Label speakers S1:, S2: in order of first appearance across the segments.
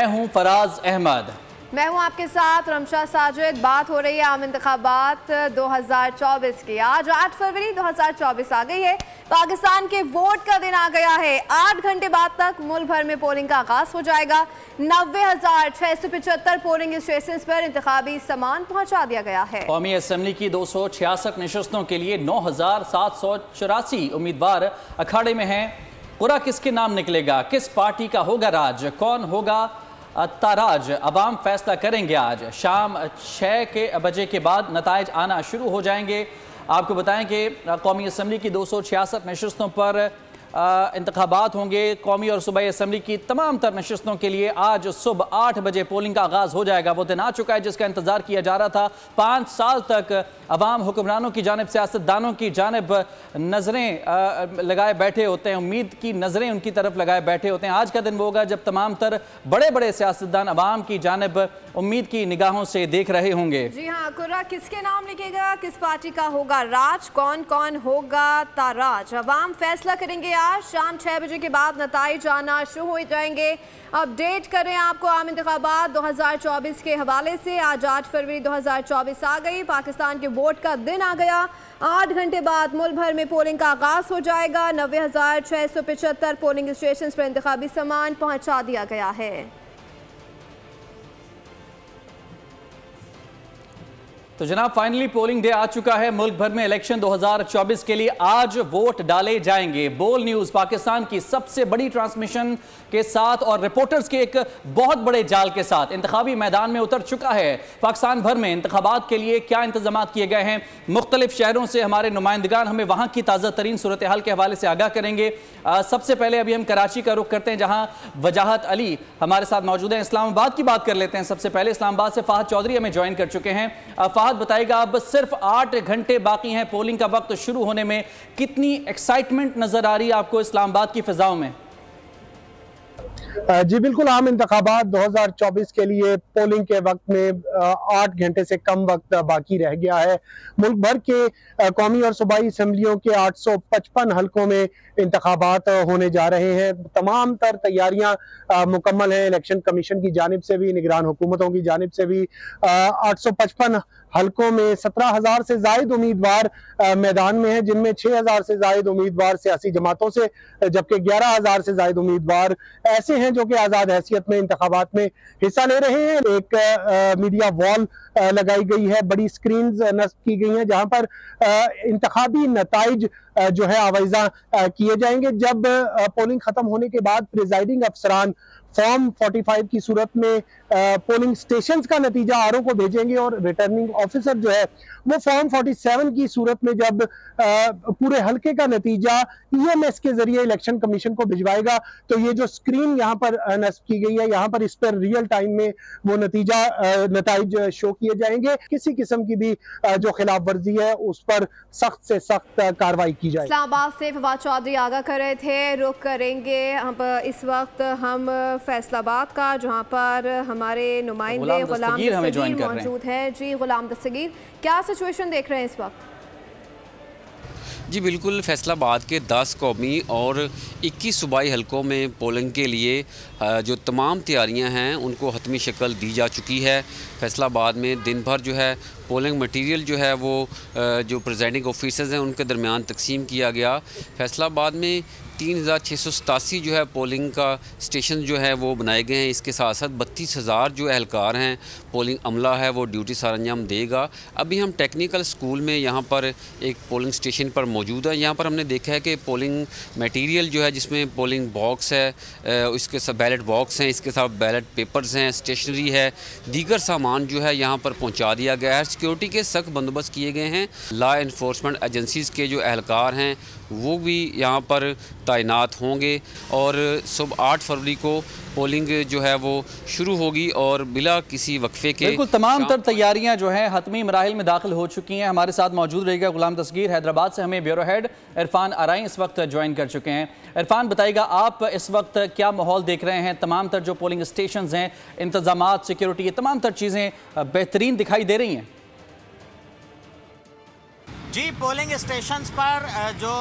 S1: मैं हूं फराज अहमद।
S2: मैं हूं आपके साथ रमशा साजिद। बात हो रही है आम इंतखाबात 2024 की। आज 8 फरवरी 2024 आ गई है। पाकिस्तान के वोट का दिन आ गया है। 8 घंटे बाद तक मुल्क भर में पोलिंग का आगाज हो जाएगा। 90,675 पोलिंग स्टेशन पर इंतखाबी सामान पहुंचा दिया गया है।
S1: कौमी असम्बली की 266 नशस्तों के लिए 9,784 उम्मीदवार अखाड़े में हैं। पूरा किसके नाम निकलेगा, किस पार्टी का होगा राज, कौन होगा ताराज, अवाम फैसला करेंगे। आज शाम 6 बजे के बाद नताइज आना शुरू हो जाएंगे। आपको बताएं कि कौमी असम्बली की 266 नशस्तों पर इंतखाबात होंगे। कौमी और सूबाई असम्बली की तमाम तर नशस्तों के लिए आज सुबह 8 बजे पोलिंग का आगाज़ हो जाएगा। वो दिन आ चुका है जिसका इंतज़ार किया जा रहा था। 5 साल तक अवाम हुक्मरानों की जानिब, सियासतदानों की जानिब नज़रें लगाए बैठे होते हैं, उम्मीद की नज़रें उनकी तरफ लगाए बैठे होते हैं। आज का दिन वो होगा जब तमाम तर बड़े बड़े सियासतदान अवाम की जानिब उम्मीद की निगाहों से देख रहे होंगे।
S2: जी हाँ कुर्रा, किसके नाम लिखेगा, किस पार्टी का होगा राज, कौन कौन होगा ताराज, अवाम फैसला करेंगे। आज शाम 6 बजे के बाद नताइज आना शुरू हो जाएंगे। अपडेट करें आपको आम इंतखाबात 2024 के हवाले से। आज 8 फरवरी 2024 आ गई। पाकिस्तान के वोट का दिन आ गया। 8 घंटे बाद मुल्क भर में पोलिंग का आगाज हो जाएगा। 90,675 पोलिंग स्टेशन पर इंतखाबी सामान पहुंचा दिया गया है।
S1: तो जनाब फाइनली पोलिंग डे आ चुका है। मुल्क भर में इलेक्शन 2024 के लिए आज वोट डाले जाएंगे। बोल न्यूज़ पाकिस्तान की सबसे बड़ी ट्रांसमिशन के साथ और रिपोर्टर्स के एक बहुत बड़े जाल के साथ इंतखाबी मैदान में उतर चुका है। पाकिस्तान भर में इंतखाबात के लिए क्या इंतजाम किए गए हैं, मुख्तलिफ शहरों से हमारे नुमाइंदगान हमें वहाँ की ताज़ा तरीन सूरत हाल के हवाले से आगाह करेंगे। सबसे पहले अभी हम कराची का रुख करते हैं जहाँ वजाहत अली हमारे साथ मौजूद हैं। इस्लामाबाद की बात कर लेते हैं। सबसे पहले इस्लामाबाद से फ़ाहद चौधरी हमें ज्वाइन कर चुके हैं। फ़ाहद बताएगा, अब सिर्फ 8 घंटे बाकी हैं पोलिंग का वक्त शुरू होने में, कितनी एक्साइटमेंट नजर आ रही है आपको इस्लामाबाद की फिजाओं में?
S3: जी बिल्कुल, आम इंतखाबात 2024 के लिए पोलिंग के वक्त में 8 घंटे से कम वक्त बाकी रह गया है। मुल्क भर के कौमी और सूबाई असम्बलियों के 855 हलकों में इंतखाबात होने जा रहे हैं। तमाम तर तैयारियां मुकम्मल हैं। इलेक्शन कमीशन की जानिब से भी, निगरान हुकूमतों की जानिब से भी 855 हलकों में 17,000 से जायद उम्मीदवार मैदान में हैं, जिनमें 6,000 से जायद उम्मीदवार सियासी जमातों से, जबकि 11,000 से जायद उम्मीदवार ऐसे हैं जो कि आज़ाद हैसियत में इंतखाबात में हिस्सा ले रहे हैं। एक मीडिया वॉल लगाई गई है, बड़ी स्क्रीन नस्ब की गई हैं जहां पर इंतखाबी नताइज जो है आवाज़ा किए जाएंगे। जब पोलिंग खत्म होने के बाद प्रिजाइडिंग अफसरान फॉर्म 45 की सूरत में पोलिंग स्टेशंस का नतीजा आरओ को भेजेंगे और रिटर्निंग ऑफिसर जो है वो फॉर्म 47 की सूरत में जब पूरे हलके का नतीजा ईएमएस के जरिए इलेक्शन कमीशन को भिजवाएगा, तो ये जो स्क्रीन यहाँ पर नस्ब की गई है, यहाँ पर इस पर रियल टाइम में वो नताइज शो किए जाएंगे। किसी किस्म की भी जो खिलाफ वर्जी है उस पर सख्त से सख्त कार्रवाई की जाए।
S2: इस्लामाबाद से फवाद चौधरी आगाह कर रहे थे। रुख करेंगे अब इस वक्त हम फैसलाबाद का, जहाँ पर हमारे नुमाइंदे गुलाम दस्तगीर मौजूद है। जी गुलाम दस्तगीर, क्या सिचुएशन देख रहे हैं इस वक्त?
S4: जी बिल्कुल, फैसलाबाद के 10 कौमी और 21 सूबाई हलकों में पोलिंग के लिए जो तमाम तैयारियां हैं उनको हतमी शक्ल दी जा चुकी है। फैसलाबाद में दिन भर जो है पोलिंग मटेरियल जो है वो जो प्रिजाइडिंग ऑफिसर्स हैं उनके दरमियान तकसीम किया गया। फैसलाबाद में 3,687 जो है पोलिंग का स्टेशन जो है वो बनाए गए हैं। इसके साथ साथ 32,000 जो एहलकार हैं, पोलिंग अमला है, वो ड्यूटी सार अंजाम देगा। अभी हम टेक्निकल स्कूल में यहाँ पर एक पोलिंग स्टेशन पर मौजूद है। यहाँ पर हमने देखा है कि पोलिंग मटेरियल जो है जिसमें पोलिंग बॉक्स है, इसके साथ बैलेट बॉक्स हैं, इसके साथ बैलेट पेपर्स हैं, स्टेशनरी है, दीगर सामान जो है यहाँ पर पहुँचा दिया गया है। सिक्योरिटी के सख्त बंदोबस्त किए गए हैं। लॉ इन्फोर्समेंट एजेंसीज़ के जो एहलकार हैं वो भी यहाँ पर तैनात होंगे और सुबह 8 फरवरी को पोलिंग जो है वो शुरू होगी और बिला किसी वक्फे के
S1: बिल्कुल तमाम तर तैयारियां जो हैं हतमी मराहिल में दाखिल हो चुकी हैं। हमारे साथ मौजूद रहेगा गुलाम दस्तगीर। हैदराबाद से हमें ब्यूरो हेड इरफान आराई इस वक्त ज्वाइन कर चुके हैं। इरफान बताइएगा, आप इस वक्त क्या माहौल देख रहे हैं? तमाम तर जो पोलिंग स्टेशन हैं, इंतजामात, सिक्योरिटी, ये तमाम तर चीज़ें बेहतरीन दिखाई दे रही हैं।
S5: जी, पोलिंग स्टेशंस पर जो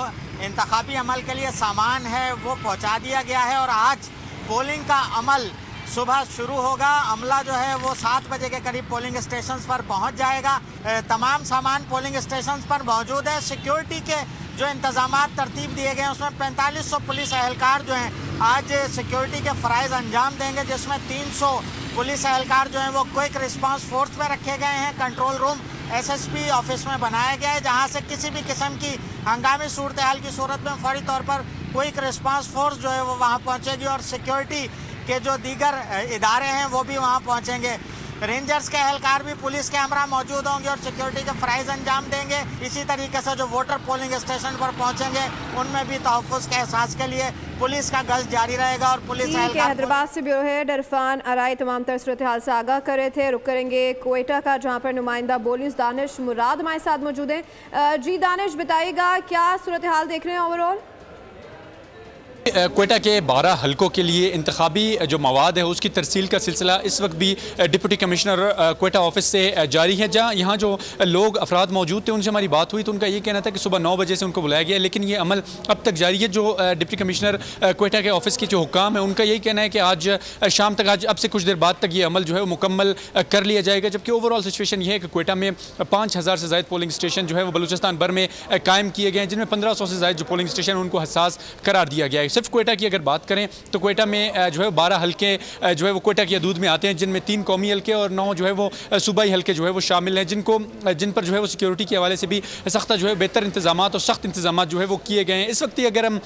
S5: इंतखाबी अमल के लिए सामान है वो पहुंचा दिया गया है और आज पोलिंग का अमल सुबह शुरू होगा। अमला जो है वो 7 बजे के करीब पोलिंग स्टेशंस पर पहुंच जाएगा। तमाम सामान पोलिंग स्टेशंस पर मौजूद है। सिक्योरिटी के जो इंतजामात तरतीब दिए गए हैं उसमें 4500 पुलिस एहलकार जो हैं आज सिक्योरिटी के फ़राइज़ अंजाम देंगे, जिसमें 300 पुलिस एहलकार जो हैं वो क्विक रिस्पांस फोर्स में रखे गए हैं। कंट्रोल रूम एसएसपी ऑफिस में बनाया गया है, जहां से किसी भी किस्म की हंगामी सूरत हाल की सूरत में फौरी तौर पर क्विक रिस्पांस फोर्स जो है वो वहां पहुंचेगी और सिक्योरिटी के जो दीगर इदारे हैं वो भी वहां पहुंचेंगे। रेंजर्स के एहलकार भी पुलिस के हमरा मौजूद होंगे और सिक्योरिटी के फ़राइज़ अंजाम देंगे। इसी तरीके से जो वोटर पोलिंग स्टेशन पर पहुंचेंगे उनमें भी तहफ़्फ़ुज़ के एहसास के लिए पुलिस का गश्त जारी रहेगा। और पुलिस
S2: हैदराबाद से ब्यूरो हेड इरफान अराई तमाम तर सूरत हाल से आगाह कर रहे थे। रुक करेंगे कोयटा का, जहां पर नुमाइंदा बोलिस दानिश मुराद हमारे साथ मौजूद हैं। जी दानिश, बताइएगा क्या सूरत हाल देख रहे हैं ओवरऑल?
S6: कोयटा के 12 हलकों के लिए इंतखाबी जो मवाद है उसकी तरसील का सिलसिला इस वक्त भी डिप्टी कमिश्नर कोयटा ऑफिस से जारी है। जहाँ यहाँ जो लोग अफराद मौजूद थे उनसे हमारी बात हुई तो उनका ये कहना था कि सुबह 9 बजे से उनको बुलाया गया, लेकिन ये अमल अब तक जारी है। जो डिप्टी कमिश्नर कोयटा के ऑफिस के जो हुकाम है उनका यही कहना है कि आज शाम तक, आज अब से कुछ देर बाद तक ये अमल जो है वो मुकम्मल कर लिया जाएगा। जबकि ओवरऑल सिचुएशन ये है कि कोयटा में 5000 से ज़ायद पोलिंग स्टेशन जो है वो बलूचिस्तान भर में कायम किए गए हैं, जिनमें 1500 से ज़ायद जो पोलिंग स्टेशन उनको हसास करार दिया गया है। सिर्फ कोयटा की अगर बात करें तो कोयटा में जो है 12 हलके जो है वो कोयटा की हदूद में आते हैं, जिनमें 3 कौमी हलके और 9 जो है वो सूबाई हलके जो है वो शामिल हैं, जिन पर जो है वो सिक्योरिटी के हवाले से भी सख्त जो है बेहतर इंतजाम और सख्त इंतजाम जो है वो किए गए हैं। इस वक्त अगर हम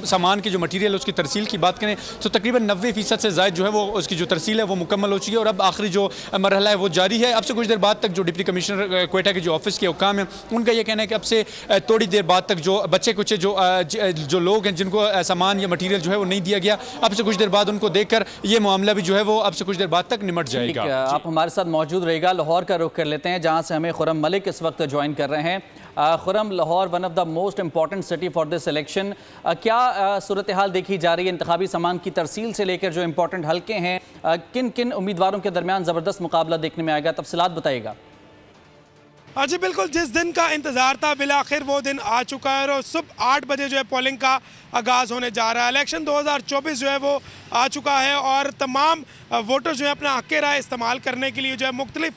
S6: सामान की जो मटीरियल उसकी तरसील की बात करें तो तकरीबन 90% से ज़ायद जो है वो उसकी जो तरसील है वो मुकम्मल हो चुकी है और अब आखिरी जो मरहला है वो जारी है। अब से कुछ देर बाद तक जो डिप्टी कमिश्नर कोयटा के जो ऑफिस के हुकाम है उनका यह कहना है कि अब से थोड़ी देर बाद तक जो बच्चे कुछ जो लोग हैं जिनको सामान या मटीरियल जो है वो नहीं दिया गया, अब से कुछ देर बाद उनको देखकर ये मामला भी जो है वो अब से कुछ देर बाद तक निमट जाएगा।
S1: आप हमारे साथ मौजूद रहेगा। लाहौर का रुख कर लेते हैं, जहां से हमें खुरम मलिक इस वक्त ज्वाइन कर रहे हैं। Khurram, Lahore one of the most important city for this election, क्या सूरत हाल देखी जा रही है? इंतखाबी सामान की तरसील से लेकर जो इंपॉर्टेंट हल्के हैं, किन किन उम्मीदवारों के दरमियान ज़बरदस्त मुकाबला देखने में आएगा? तफसीलात बताइएगा।
S7: हाँ जी बिल्कुल, जिस दिन का इंतज़ार था बिलाखिर वो दिन आ चुका है और सुबह 8 बजे जो है पोलिंग का आगाज़ होने जा रहा है। इलेक्शन 2024 जो है वो आ चुका है और तमाम वोटर जो है अपना हक़ राय इस्तेमाल करने के लिए जो है मुख्तलिफ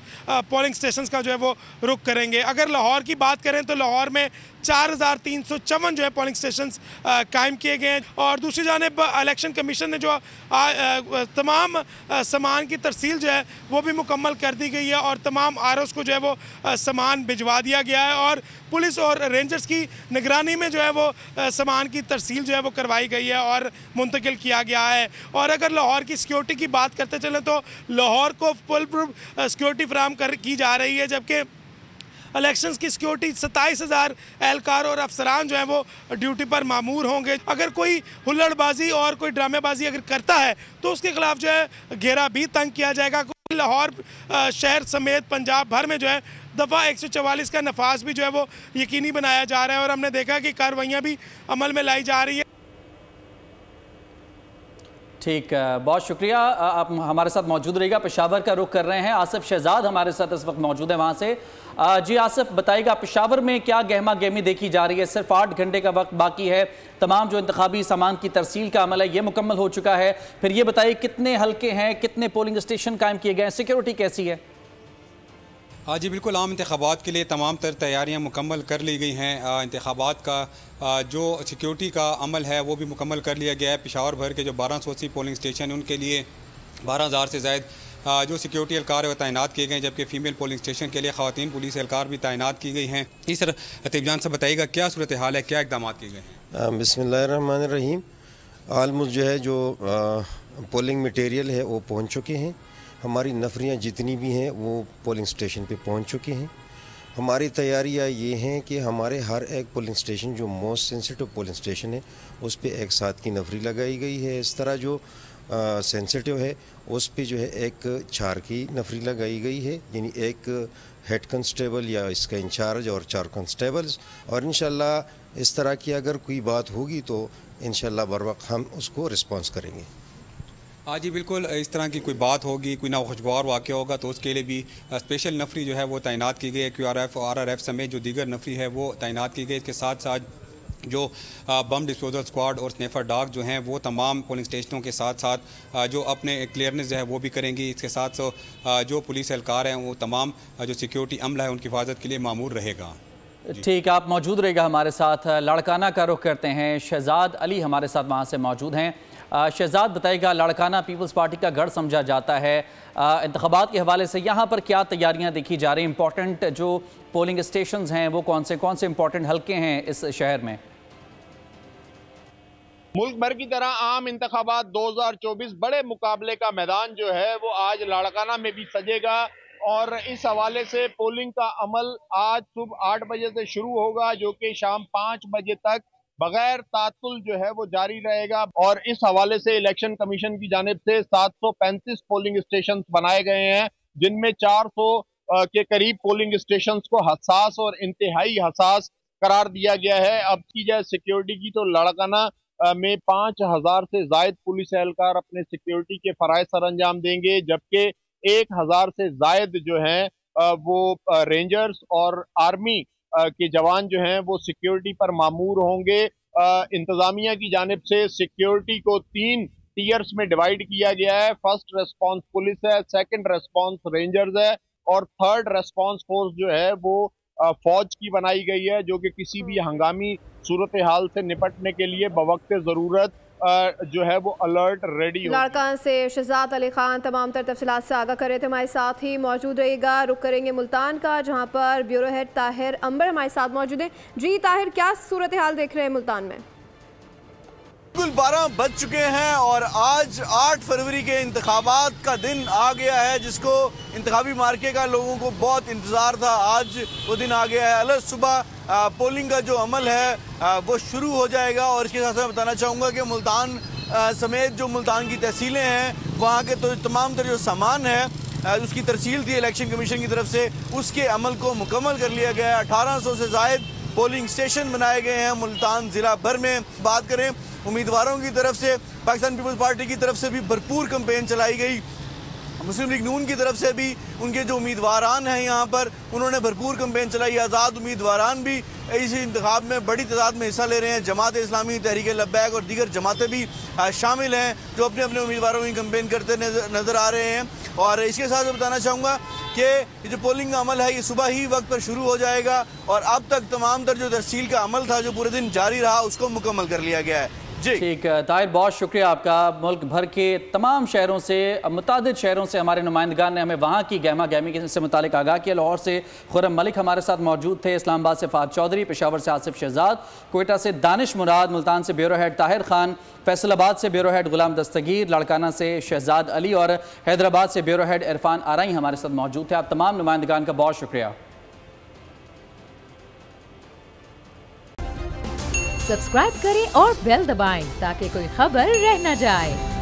S7: पोलिंग स्टेशन का जो है वो रुख करेंगे। अगर लाहौर की बात करें तो लाहौर में 4354 जो है पोलिंग स्टेशन कायम किए गए हैं और दूसरी जानिब इलेक्शन कमीशन ने जो तमाम सामान की तरसील जो है वो भी मुकम्मल कर दी गई है और तमाम ROs को जो है वो सामान भिजवा दिया गया है और पुलिस और रेंजर्स की निगरानी में जो है वो सामान की तरसील जो है वो करवाई गई है और मुंतकिल किया गया है। और अगर लाहौर की सिक्योरिटी की बात करते चलें तो लाहौर को फुल प्रूफ सिक्योरिटी फराहम की जा रही है, जबकि इलेक्शंस की सिक्योरिटी 27,000 एहलकार और अफसरान जो है वो ड्यूटी पर मामूर होंगे। अगर कोई हुल्लड़बाजी और कोई ड्रामेबाजी अगर करता है तो उसके खिलाफ जो है घेरा भी तंग किया जाएगा। लाहौर शहर समेत पंजाब भर में जो है दफ़ा 144 का नफाज भी जो है वो यकीनी बनाया जा रहा है और हमने देखा कि कार्रवाइयाँ भी अमल में लाई जा रही है।
S1: ठीक, बहुत शुक्रिया, आप हमारे साथ मौजूद रहिएगा। पेशावर का रुख कर रहे हैं, आसिफ शहजाद हमारे साथ इस वक्त मौजूद है वहाँ से। जी आसिफ, बताइएगा पेशावर में क्या गहमा गहमी देखी जा रही है? सिर्फ 8 घंटे का वक्त बाकी है, तमाम जो इंतखाबी सामान की तरसील का अमल है ये मुकम्मल हो चुका है। फिर ये बताइए कितने हल्के हैं, कितने पोलिंग स्टेशन कायम किए गए हैं, सिक्योरिटी कैसी है?
S8: हाँ जी बिल्कुल, आम इंतखाबात के लिए तमाम तर तैयारियाँ मुकम्मल कर ली गई हैं। इंतखाबात का जो सिक्योरिटी का अमल है वो भी मुकम्मल कर लिया गया है। पेशावर भर के जो 1280 पोलिंग स्टेशन हैं उनके लिए 12,000 से ज़ायद जो सिक्योरिटी एहलकार है वो तैनात किए गए हैं, जबकि फ़ीमेल पोलिंग स्टेशन के लिए ख़वातीन पुलिस एहलकार भी तैनात की गई हैं। इस तरह अतीब जान से बताइएगा क्या सूरत हाल है, क्या इक़दाम किए गए हैं?
S9: बिस्मिल्लाहिर्रहमानिर्रहीम। आलमोस्ट जो है जो पोलिंग मटेरियल है वो पहुँच चुके हैं। हमारी नफरियाँ जितनी भी हैं वो पोलिंग स्टेशन पे पहुंच चुके हैं। हमारी तैयारियाँ ये हैं कि हमारे हर एक पोलिंग स्टेशन जो मोस्ट सेंसिटिव पोलिंग स्टेशन है उस पे एक साथ की नफरी लगाई गई है। इस तरह जो सेंसिटिव है उस पे जो है एक 4 की नफरी लगाई गई है, यानी एक हेड कांस्टेबल या इसका इंचार्ज और 4 कांस्टेबल्स। और इंशाल्लाह इस तरह की अगर कोई बात होगी तो इंशाल्लाह बर वक्त हम उसको रिस्पॉन्स करेंगे।
S8: हाँ जी बिल्कुल, इस तरह की कोई बात होगी, कोई नाखुशगवार वाक़या होगा तो उसके लिए भी स्पेशल नफरी जो है वो तैनात की गई है। QRF और RRF समेत जो दीगर नफरी है वो तैनात की गई। इसके साथ साथ जो बम डिस्पोजल स्क्वाड और स्नेफर डॉग जो हैं वो तमाम पोलिंग स्टेशनों के साथ साथ जो अपने क्लियरनेस जो है वो भी करेंगी। इसके साथ जो पुलिस एहलकार हैं वो तमाम जो सिक्योरिटी अमला है उनकी हिफाजत के लिए मामूर रहेगा।
S1: ठीक, आप मौजूद रहेगा हमारे साथ। लाड़काना का रुख करते हैं, शहजाद अली हमारे साथ वहाँ से मौजूद हैं। शहजाद, बताइएगा, लाड़काना पीपल्स पार्टी का गढ़ समझा जाता है, इंतखाबात के हवाले से यहाँ पर क्या तैयारियाँ देखी जा रही हैं? इंपॉर्टेंट जो पोलिंग स्टेशंस हैं वो कौन से इंपॉर्टेंट हल्के हैं इस शहर में?
S10: मुल्क भर की तरह आम इंतखाबात 2024 बड़े मुकाबले का मैदान जो है वो आज लाड़काना में भी सजेगा और इस हवाले से पोलिंग का अमल आज सुबह 8 बजे से शुरू होगा, जो कि शाम 5 बजे तक बगैर तातुल जो है वो जारी रहेगा। और इस हवाले से इलेक्शन कमीशन की जानिब से 735 पोलिंग स्टेशन बनाए गए हैं, जिनमें 400 के करीब पोलिंग स्टेशन को हसास और इंतहाई हसास करार दिया गया है। अब की जाए सिक्योरिटी की तो लाड़काना में 5000 से जायद पुलिस एहलकार अपने सिक्योरिटी के फराइज सर अंजाम देंगे, जबकि 1000 से जायद जो हैं वो रेंजर्स और आर्मी के जवान जो हैं वो सिक्योरिटी पर मामूर होंगे। इंतजामिया की जानिब से सिक्योरिटी को 3 टीयर्स में डिवाइड किया गया है। फर्स्ट रेस्पॉन्स पुलिस है, सेकंड रेस्पॉन्स रेंजर्स है और थर्ड रेस्पॉन्स फोर्स जो है वो फौज की बनाई गई है, जो कि किसी भी हंगामी सूरत हाल से निपटने के लिए बवक्त ज़रूरत जो है वो अलर्ट रेडी हो।
S2: लाड़काना से शहजाद अली खान तमाम तर तफसीलात से आगाह कर रहे थे, हमारे साथ ही मौजूद रहेगा। रुक करेंगे मुल्तान का, जहां पर ब्यूरो हेड ताहिर अंबर हमारे साथ मौजूद है। जी ताहिर, क्या सूरत हाल देख रहे हैं मुल्तान में?
S11: बिल्कुल 12 बज चुके हैं और आज 8 फरवरी के इंतखाबात का दिन आ गया है, जिसको इंतखाबी मार्के का लोगों को बहुत इंतज़ार था। आज वो दिन आ गया है। अलग सुबह पोलिंग का जो अमल है वो शुरू हो जाएगा और इसके साथ मैं बताना चाहूँगा कि मुल्तान समेत जो मुल्तान की तहसीलें हैं वहाँ के तो तमाम तरह जो सामान है उसकी तरसील थी इलेक्शन कमीशन की तरफ से, उसके अमल को मुकम्मल कर लिया गया है। 1800 से ज़ायद पोलिंग स्टेशन बनाए गए हैं मुल्तान ज़िला भर में। बात करें उम्मीदवारों की तरफ से, पाकिस्तान पीपल्स पार्टी की तरफ से भी भरपूर कैंपेन चलाई गई। मुस्लिम लीग नून की तरफ से भी उनके जो उम्मीदवारान हैं यहाँ पर उन्होंने भरपूर कैंपेन चलाई। आज़ाद उम्मीदवारान भी इस इंतखाब में बड़ी तादाद में हिस्सा ले रहे हैं। जमात इस्लामी, तहरीक लब्बैक और दीगर जमातें भी शामिल हैं जो अपने अपने उम्मीदवारों की कैंपेन करते नज़र आ रहे हैं। और इसके साथ मैं बताना चाहूँगा कि ये जो पोलिंग का अमल है ये सुबह ही वक्त पर शुरू हो जाएगा और अब तक तमाम तर जो तरसील का अमल था जो पूरे दिन जारी रहा उसको मुकम्मल कर लिया गया है।
S1: ठीक, ताहिर, बहुत शुक्रिया आपका। मुल्क भर के तमाम शहरों से, मुतादिद शहरों से हमारे नुमाइंदगान ने हमें वहाँ की गहमा गहमी से मुतालिक आगाह किया। लाहौर से खुर्रम मलिक हमारे साथ मौजूद थे, इस्लामाबाद से फ़ाद चौधरी, पेशावर से आसिफ शहजाद, कोयटा से दानिश मुराद, मुल्तान से ब्यूरो हेड ताहिर खान, फैसलाबाद से ब्यूरो हेड गुलाम दस्तगीर, लाड़काना से शहजाद अली और हैदराबाद से ब्यूरो हेड इरफान आरई हमारे साथ मौजूद थे। आप तमाम नुमाइंदगान का बहुत शुक्रिया।
S12: सब्सक्राइब करें और बेल दबाएं ताकि कोई खबर रह न जाए।